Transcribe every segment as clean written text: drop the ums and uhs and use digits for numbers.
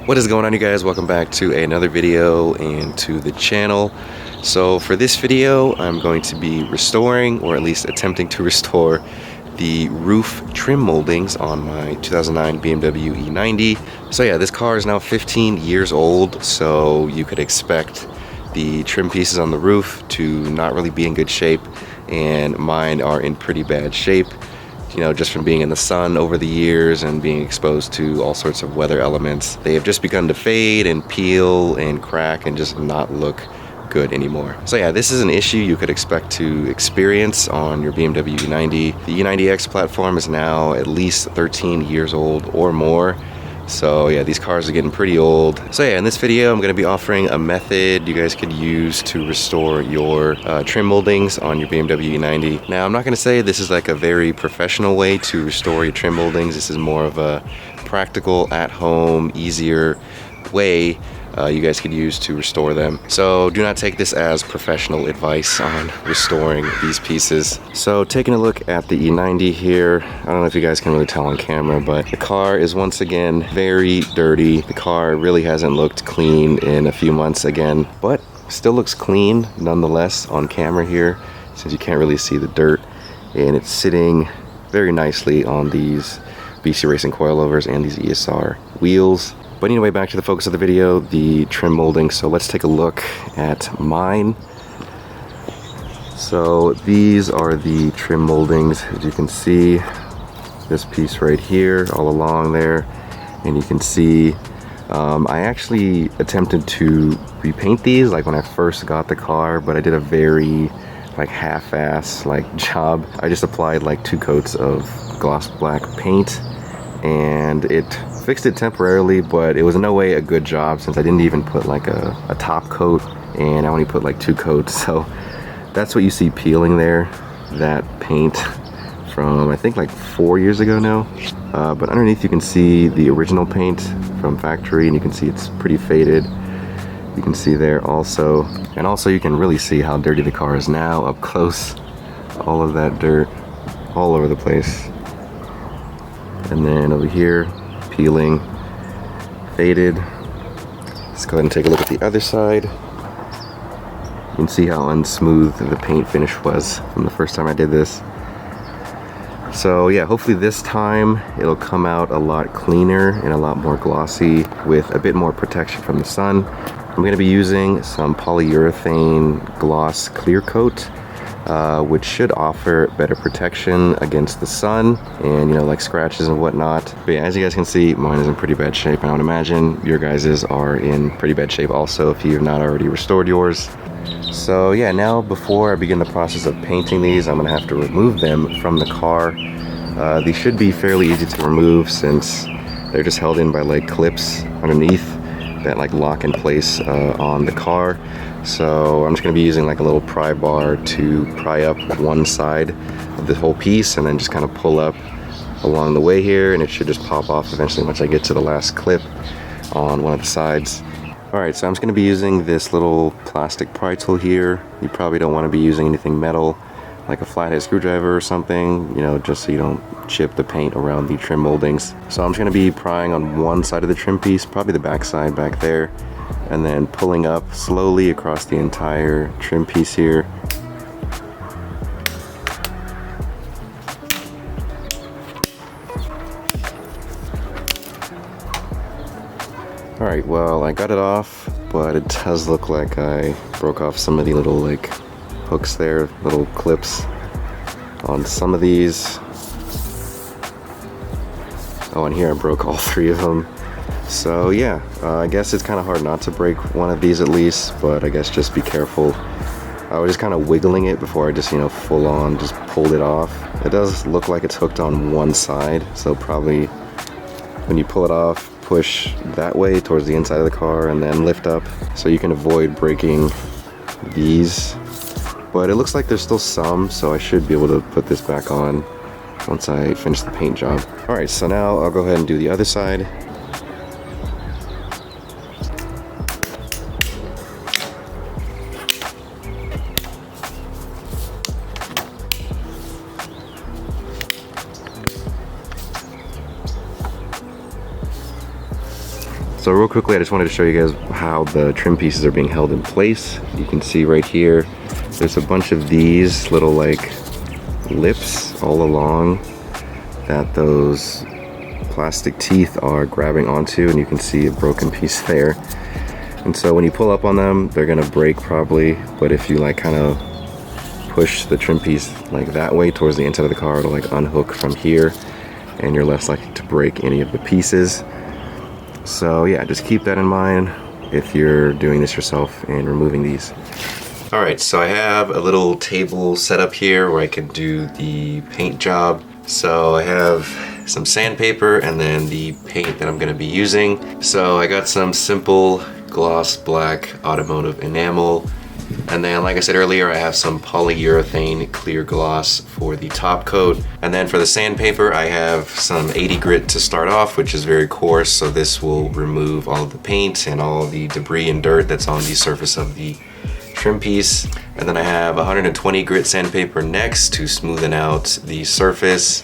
What is going on, you guys? Welcome back to another video and to the channel. So for this video, I'm going to be restoring, or at least attempting to restore, the roof trim moldings on my 2009 BMW E90. So yeah, this car is now 15 years old, so you could expect the trim pieces on the roof to not really be in good shape, and mine are in pretty bad shape. You know, just from being in the sun over the years and being exposed to all sorts of weather elements, they have just begun to fade and peel and crack and just not look good anymore. So yeah, this is an issue you could expect to experience on your BMW E90. The E90X platform is now at least 13 years old or more. So yeah, these cars are getting pretty old. So yeah, in this video, I'm going to be offering a method you guys could use to restore your trim moldings on your BMW E90. Now, I'm not going to say this is like a very professional way to restore your trim moldings. This is more of a practical, at-home, easier way you guys could use to restore them. So do not take this as professional advice on restoring these pieces. So taking a look at the E90 here, I don't know if you guys can really tell on camera, but the car is once again very dirty. The car really hasn't looked clean in a few months again, but still looks clean nonetheless on camera here, since you can't really see the dirt, and it's sitting very nicely on these BC Racing coilovers and these ESR wheels. But anyway, back to the focus of the video, the trim molding. So let's take a look at mine. So these are the trim moldings. As you can see, this piece right here, all along there. And you can see, I actually attempted to repaint these like when I first got the car, but I did a very like half-ass job. I just applied like 2 coats of gloss black paint, and it fixed it temporarily, but it was in no way a good job since I didn't even put like a top coat, and I only put like 2 coats. So that's what you see peeling there, that paint from I think like 4 years ago now. But underneath you can see the original paint from factory, and you can see it's pretty faded. You can see there also, and also you can really see how dirty the car is now up close. All of that dirt all over the place. And then over here, peeling, faded. Let's go ahead and take a look at the other side. You can see how unsmooth the paint finish was from the first time I did this. So yeah, hopefully this time it'll come out a lot cleaner and a lot more glossy with a bit more protection from the sun. I'm going to be using some polyurethane gloss clear coat, which should offer better protection against the sun and, you know, like scratches and whatnot. But yeah, as you guys can see, mine is in pretty bad shape, and I would imagine your guys's are in pretty bad shape also if you've not already restored yours. So yeah, now before I begin the process of painting these, I'm gonna have to remove them from the car. These should be fairly easy to remove since they're just held in by like clips underneath that like lock in place on the car. So I'm just going to be using like a little pry bar to pry up one side of this whole piece, and then just kind of pull up along the way here, and it should just pop off eventually once I get to the last clip on one of the sides. Alright, so I'm just going to be using this little plastic pry tool here. You probably don't want to be using anything metal, like a flathead screwdriver or something, you know, just so you don't chip the paint around the trim moldings. So I'm just going to be prying on one side of the trim piece, probably the back side back there, and then pulling up slowly across the entire trim piece here. Alright, well, I got it off, but it does look like I broke off some of the little like hooks there, little clips on some of these. Oh, and here I broke all 3 of them. So yeah, I guess it's kind of hard not to break one of these at least, but I guess just be careful. I was just kind of wiggling it before I just, you know, full on just pulled it off. It does look like it's hooked on one side, so probably when you pull it off, push that way towards the inside of the car and then lift up so you can avoid breaking these. But it looks like there's still some, so I should be able to put this back on once I finish the paint job. Alright, so now I'll go ahead and do the other side. So real quickly, I just wanted to show you guys how the trim pieces are being held in place. You can see right here, there's a bunch of these little like lips all along that those plastic teeth are grabbing onto, and you can see a broken piece there. And so when you pull up on them, they're gonna break probably, but if you like kind of push the trim piece like that way towards the inside of the car, it'll like unhook from here, and you're less likely to break any of the pieces. So yeah, just keep that in mind if you're doing this yourself and removing these. All right, so I have a little table set up here where I can do the paint job. So I have some sandpaper and then the paint that I'm gonna be using. So I got some simple gloss black automotive enamel. And then, like I said earlier, I have some polyurethane clear gloss for the top coat. And then for the sandpaper, I have some 80 grit to start off, which is very coarse. So this will remove all of the paint and all of the debris and dirt that's on the surface of the trim piece. And then I have 120 grit sandpaper next to smoothen out the surface.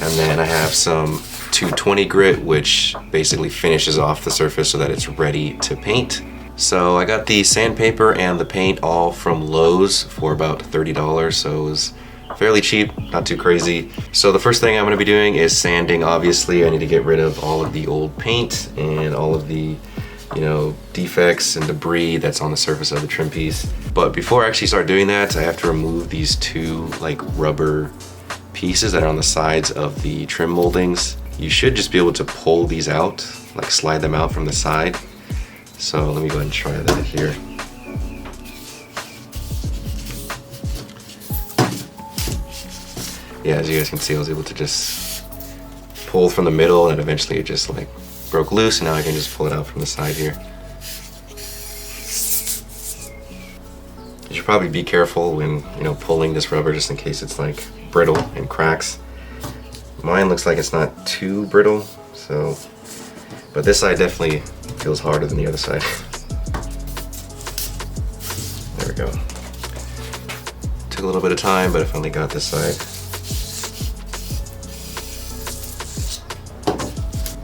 And then I have some 220 grit, which basically finishes off the surface so that it's ready to paint. So I got the sandpaper and the paint all from Lowe's for about $30, so it was fairly cheap, not too crazy. So the first thing I'm gonna be doing is sanding. Obviously, I need to get rid of all of the old paint and all of the, you know, defects and debris that's on the surface of the trim piece. But before I actually start doing that, I have to remove these two like rubber pieces that are on the sides of the trim moldings. You should just be able to pull these out, like slide them out from the side. So let me go ahead and try that here. Yeah, as you guys can see, I was able to just pull from the middle, and eventually it just like broke loose, and now I can just pull it out from the side here. You should probably be careful when, you know, pulling this rubber, just in case it's like brittle and cracks. Mine looks like it's not too brittle, so, but this side definitely feels harder than the other side. There we go. Took a little bit of time, but I finally got this side.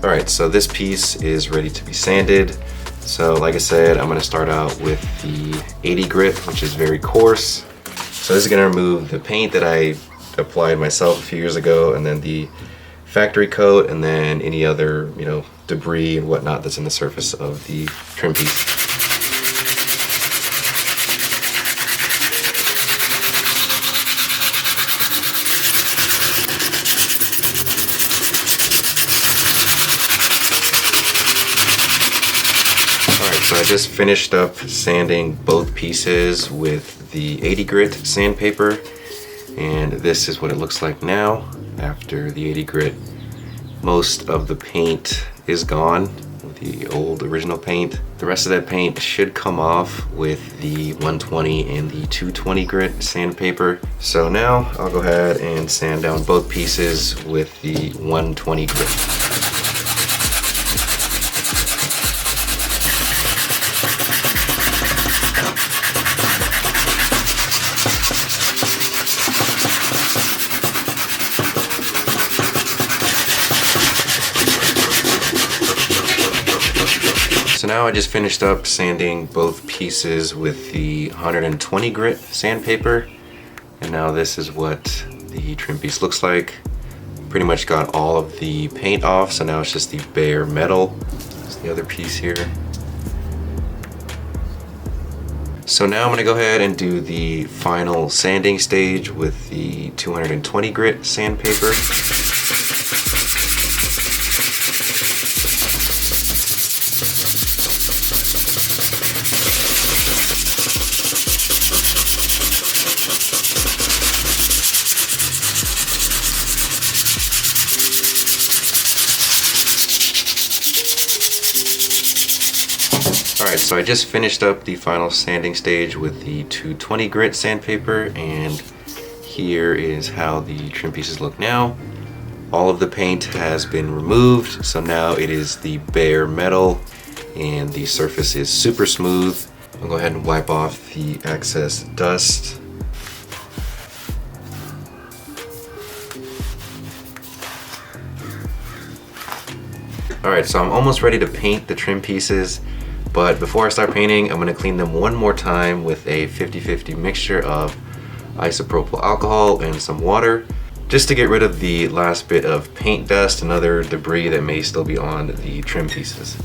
All right, so this piece is ready to be sanded. So like I said, I'm gonna start out with the 80 grit, which is very coarse. So this is gonna remove the paint that I applied myself a few years ago, and then the factory coat, and then any other, you know, debris and whatnot that's in the surface of the trim piece. Alright, so I just finished up sanding both pieces with the 80 grit sandpaper, and this is what it looks like now after the 80 grit. Most of the paint is gone, the old original paint. The rest of that paint should come off with the 120 and the 220 grit sandpaper. So now I'll go ahead and sand down both pieces with the 120 grit. So now I just finished up sanding both pieces with the 120 grit sandpaper, and now this is what the trim piece looks like. Pretty much got all of the paint off, so now it's just the bare metal. There's the other piece here. So now I'm gonna go ahead and do the final sanding stage with the 220 grit sandpaper. Alright, so I just finished up the final sanding stage with the 220 grit sandpaper, and here is how the trim pieces look now. All of the paint has been removed, so now it is the bare metal and the surface is super smooth. I'll go ahead and wipe off the excess dust. Alright, so I'm almost ready to paint the trim pieces, but before I start painting, I'm going to clean them one more time with a 50-50 mixture of isopropyl alcohol and some water, just to get rid of the last bit of paint dust and other debris that may still be on the trim pieces.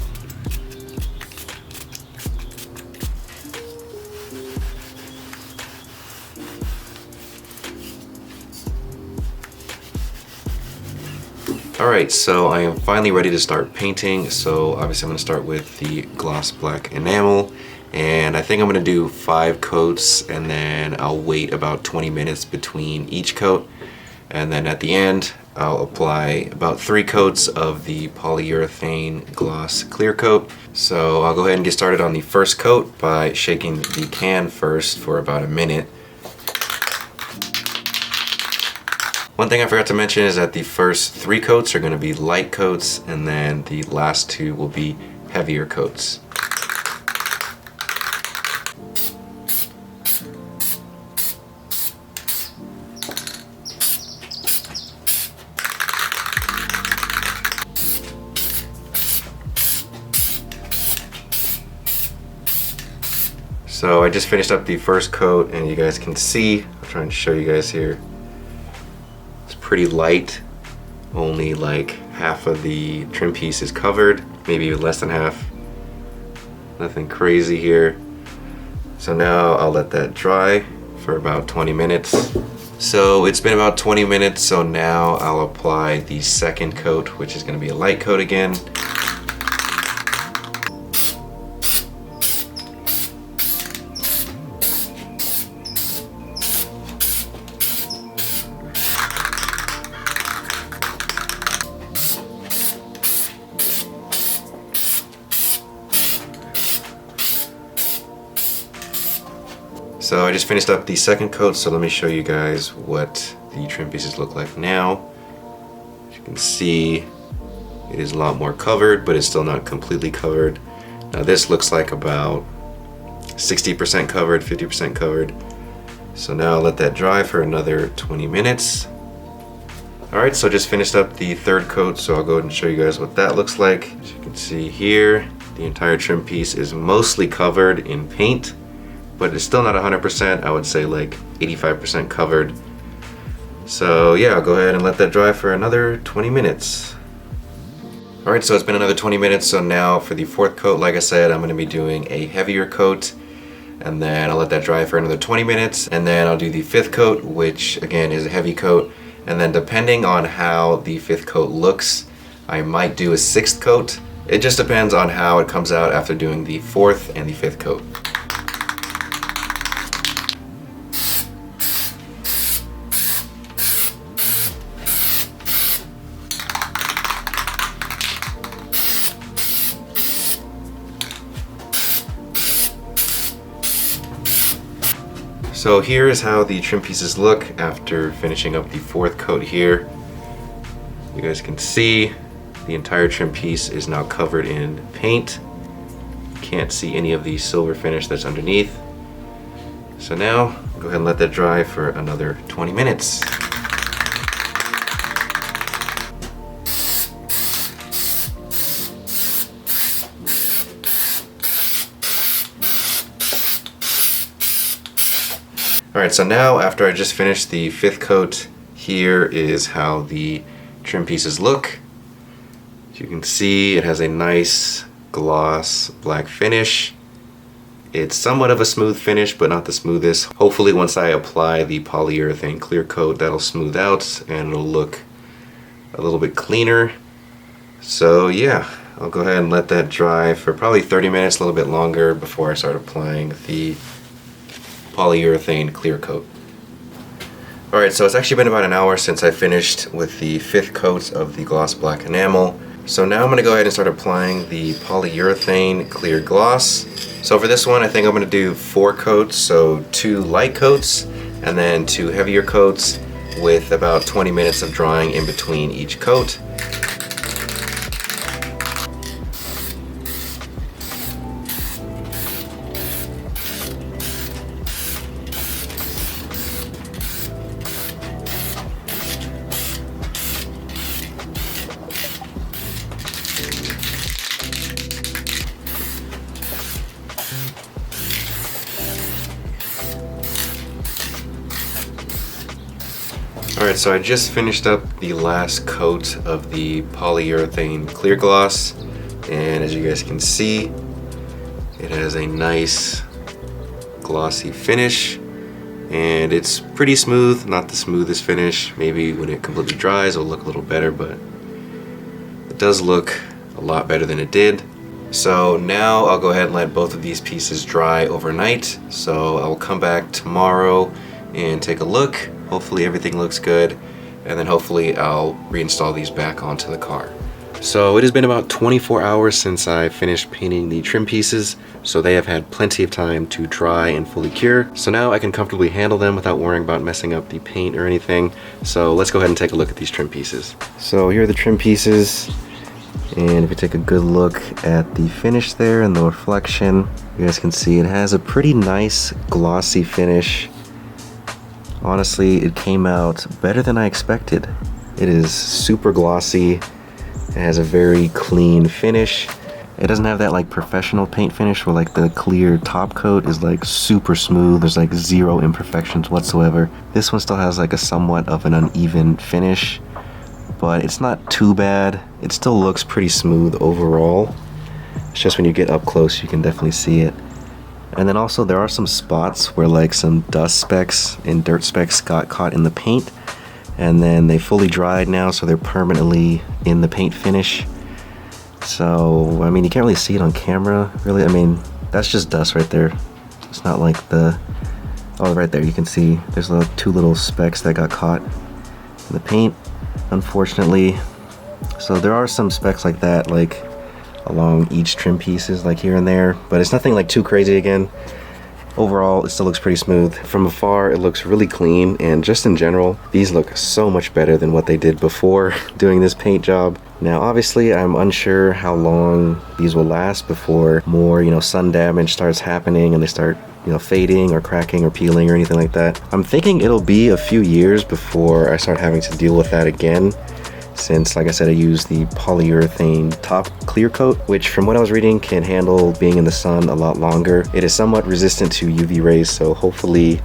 Alright, so I am finally ready to start painting. So obviously I'm going to start with the gloss black enamel, and I think I'm going to do 5 coats, and then I'll wait about 20 minutes between each coat, and then at the end I'll apply about 3 coats of the polyurethane gloss clear coat. So I'll go ahead and get started on the first coat by shaking the can first for about a minute. One thing I forgot to mention is that the first 3 coats are going to be light coats, and then the last 2 will be heavier coats. So I just finished up the first coat, and you guys can see, I'll try and show you guys here. Pretty light, only like half of the trim piece is covered, maybe less than half. Nothing crazy here. So now I'll let that dry for about 20 minutes. So it's been about 20 minutes, so now I'll apply the second coat, which is going to be a light coat again. So I just finished up the second coat, so let me show you guys what the trim pieces look like now. As you can see, it is a lot more covered, but it's still not completely covered. Now this looks like about 60% covered, 50% covered. So now I'll let that dry for another 20 minutes. Alright, so I just finished up the third coat, so I'll go ahead and show you guys what that looks like. As you can see here, the entire trim piece is mostly covered in paint, but it's still not 100%. I would say like 85% covered. So yeah, I'll go ahead and let that dry for another 20 minutes. Alright, so it's been another 20 minutes, so now for the fourth coat, like I said, I'm going to be doing a heavier coat, and then I'll let that dry for another 20 minutes, and then I'll do the fifth coat, which again is a heavy coat, and then depending on how the fifth coat looks, I might do a sixth coat. It just depends on how it comes out after doing the fourth and the fifth coat. So here is how the trim pieces look after finishing up the fourth coat here. You guys can see the entire trim piece is now covered in paint. Can't see any of the silver finish that's underneath. So now, go ahead and let that dry for another 20 minutes. Alright, so now after I just finished the fifth coat, here is how the trim pieces look. As you can see, it has a nice gloss black finish. It's somewhat of a smooth finish, but not the smoothest. Hopefully once I apply the polyurethane clear coat, that'll smooth out and it'll look a little bit cleaner. So yeah, I'll go ahead and let that dry for probably 30 minutes, a little bit longer, before I start applying the polyurethane clear coat. Alright, so it's actually been about an hour since I finished with the fifth coat of the gloss black enamel. So now I'm going to go ahead and start applying the polyurethane clear gloss. So for this one, I think I'm going to do 4 coats, so 2 light coats and then 2 heavier coats with about 20 minutes of drying in between each coat. Alright, so I just finished up the last coat of the polyurethane clear gloss, and as you guys can see, it has a nice glossy finish, and it's pretty smooth, not the smoothest finish. Maybe when it completely dries it'll look a little better, but it does look a lot better than it did. So now I'll go ahead and let both of these pieces dry overnight. So I will come back tomorrow and take a look. Hopefully everything looks good, and then hopefully I'll reinstall these back onto the car. So it has been about 24 hours since I finished painting the trim pieces, so they have had plenty of time to dry and fully cure. So now I can comfortably handle them without worrying about messing up the paint or anything. So let's go ahead and take a look at these trim pieces. So here are the trim pieces, and if you take a good look at the finish there and the reflection, you guys can see it has a pretty nice glossy finish. Honestly, it came out better than I expected. It is super glossy. It has a very clean finish. It doesn't have that like professional paint finish where like the clear top coat is like super smooth. There's like zero imperfections whatsoever. This one still has like a somewhat of an uneven finish, but it's not too bad. It still looks pretty smooth overall. It's just when you get up close you can definitely see it. And then also there are some spots where like some dust specks and dirt specks got caught in the paint, and then they fully dried now, so they're permanently in the paint finish. So I mean, you can't really see it on camera really. I mean, that's just dust right there. It's not like the, oh, right there you can see there's two little specks that got caught in the paint, unfortunately. So there are some specks like that, like along each trim pieces, like here and there, but it's nothing like too crazy. Again, overall it still looks pretty smooth. From afar it looks really clean, and just in general these look so much better than what they did before doing this paint job. Now obviously I'm unsure how long these will last before more, you know, sun damage starts happening and they start, you know, fading or cracking or peeling or anything like that. I'm thinking it'll be a few years before I start having to deal with that again, since, like I said, I use the polyurethane top clear coat, which from what I was reading can handle being in the sun a lot longer. It is somewhat resistant to UV rays, so hopefully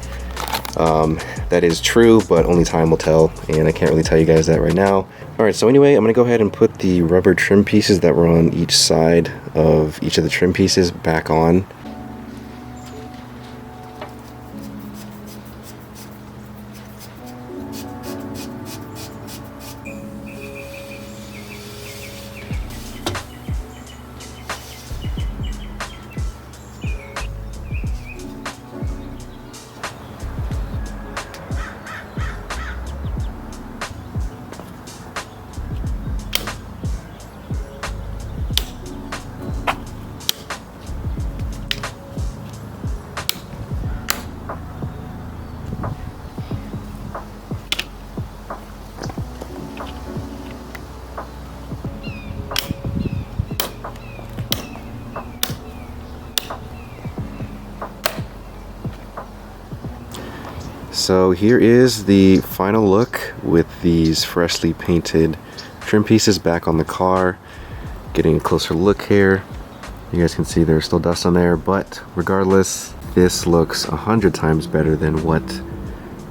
that is true, but only time will tell, and I can't really tell you guys that right now. Alright, so anyway, I'm going to go ahead and put the rubber trim pieces that were on each side of each of the trim pieces back on. So here is the final look with these freshly painted trim pieces back on the car. Getting a closer look here. You guys can see there's still dust on there, but regardless, this looks 100 times better than what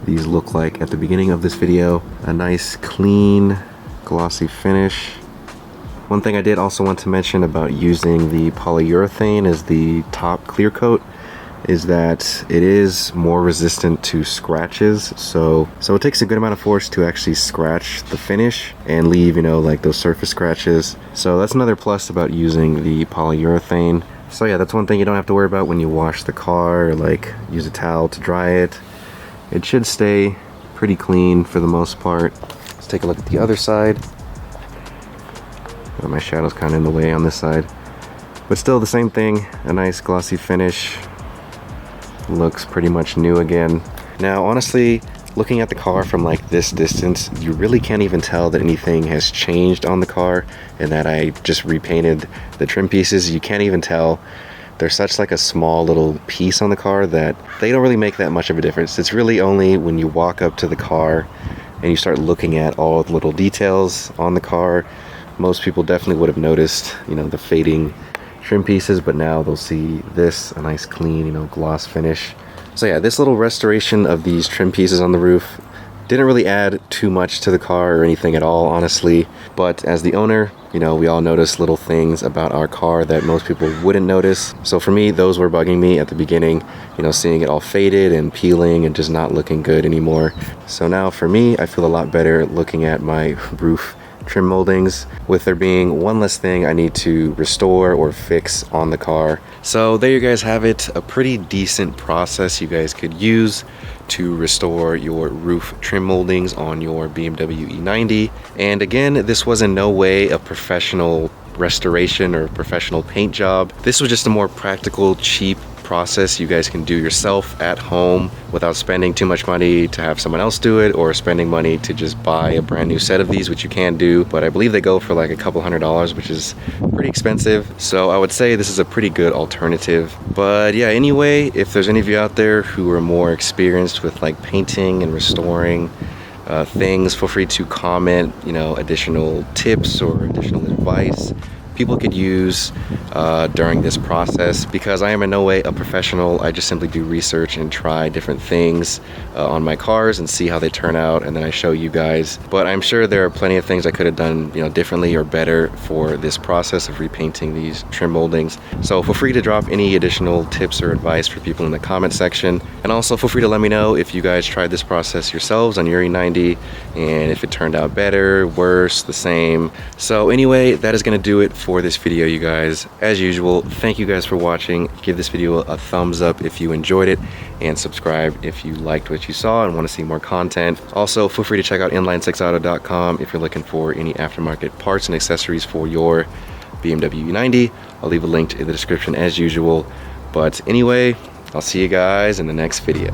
these look like at the beginning of this video. A nice clean glossy finish. One thing I did also want to mention about using the polyurethane as the top clear coat is that it is more resistant to scratches, so it takes a good amount of force to actually scratch the finish and leave, you know, like those surface scratches. So that's another plus about using the polyurethane. So yeah, that's one thing you don't have to worry about when you wash the car, or like use a towel to dry it. It should stay pretty clean for the most part. Let's take a look at the other side. Oh, my shadow's kind of in the way on this side, but still the same thing. A nice glossy finish. Looks pretty much new again. Now honestly, looking at the car from like this distance, you really can't even tell that anything has changed on the car and that I just repainted the trim pieces. You can't even tell. They're such like a small little piece on the car that they don't really make that much of a difference. It's really only when you walk up to the car and you start looking at all the little details on the car. Most people definitely would have noticed, you know, the fading trim pieces, but now they'll see this, a nice clean, you know, gloss finish. So yeah, this little restoration of these trim pieces on the roof didn't really add too much to the car or anything at all, honestly. But as the owner, you know, we all notice little things about our car that most people wouldn't notice. So for me, those were bugging me at the beginning, you know, seeing it all faded and peeling and just not looking good anymore. So now for me, I feel a lot better looking at my roof trim moldings, with there being one less thing I need to restore or fix on the car. So there you guys have it, a pretty decent process you guys could use to restore your roof trim moldings on your BMW E90. And again, this was in no way a professional restoration or professional paint job. This was just a more practical, cheap process you guys can do yourself at home without spending too much money to have someone else do it, or spending money to just buy a brand new set of these, which you can do, but I believe they go for like a couple $100s, which is pretty expensive. So I would say this is a pretty good alternative. But yeah, anyway, if there's any of you out there who are more experienced with like painting and restoring things, feel free to comment, you know, additional tips or additional advice people could use during this process, because I am in no way a professional. I just simply do research and try different things on my cars and see how they turn out, and then I show you guys. But I'm sure there are plenty of things I could have done, you know, differently or better for this process of repainting these trim moldings. So feel free to drop any additional tips or advice for people in the comment section, and also feel free to let me know if you guys tried this process yourselves on your E90 and if it turned out better, worse, the same. So anyway, that is going to do it for this video, you guys. As usual, thank you guys for watching. Give this video a thumbs up if you enjoyed it, and subscribe if you liked what you saw and want to see more content. Also, feel free to check out inline6auto.com if you're looking for any aftermarket parts and accessories for your BMW E90. I'll leave a link in the description as usual. But anyway, I'll see you guys in the next video.